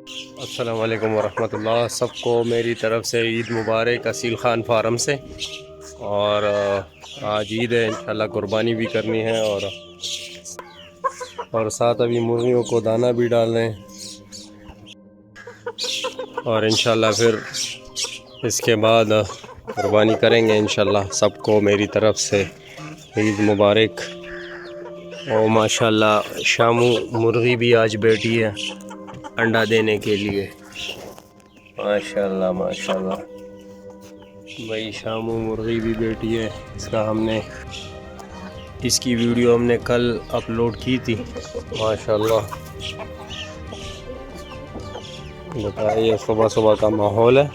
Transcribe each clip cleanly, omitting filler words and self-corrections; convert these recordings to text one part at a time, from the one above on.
अस्सलाम वालेकुम वरहमतुल्लाह। सबको मेरी तरफ़ से ईद मुबारक असील ख़ान फार्म से। और आज ईद है, इंशाल्लाह कुर्बानी भी करनी है और साथ अभी मुर्गियों को दाना भी डाल रहे हैं और इंशाल्लाह फिर इसके बाद कुर्बानी करेंगे इंशाल्लाह। सबको मेरी तरफ़ से ईद मुबारक। और माशाल्लाह शामू मुर्गी भी आज बैठी है अंडा देने के लिए। माशाल्लाह माशाल्लाह भाई, शामू मुर्गी भी बैठी है। इसकी वीडियो हमने कल अपलोड की थी। माशाल्लाह बताइए, सुबह सुबह का माहौल है।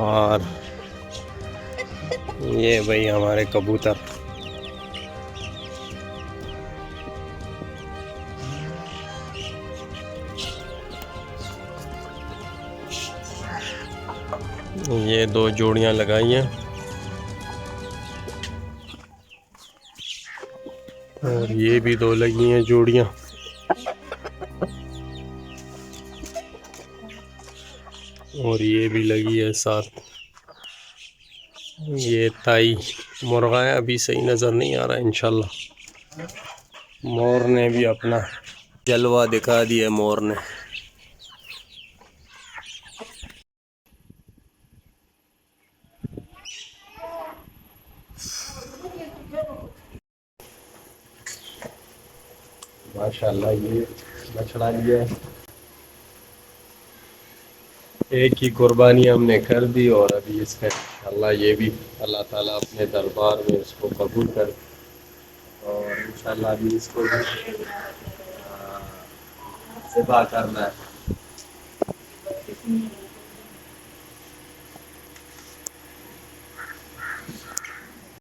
और ये भाई हमारे कबूतर। ये दो जोड़ियां लगाई हैं और ये भी दो लगी हैं जोड़ियां। और ये भी लगी है साथ। ये ताई मुर्गा है, अभी सही नज़र नहीं आ रहा। इंशाल्लाह मोर ने भी अपना जलवा दिखा दिया। मोर ने माशाल्लाह ये बछड़ा लिया है। एक ही कुर्बानी हमने कर दी और अभी इसका इंशाल्लाह ये भी अल्लाह ताला अपने दरबार में इसको कबूल कर। और इंशाल्लाह अभी इसको भी ज़िबा करना है।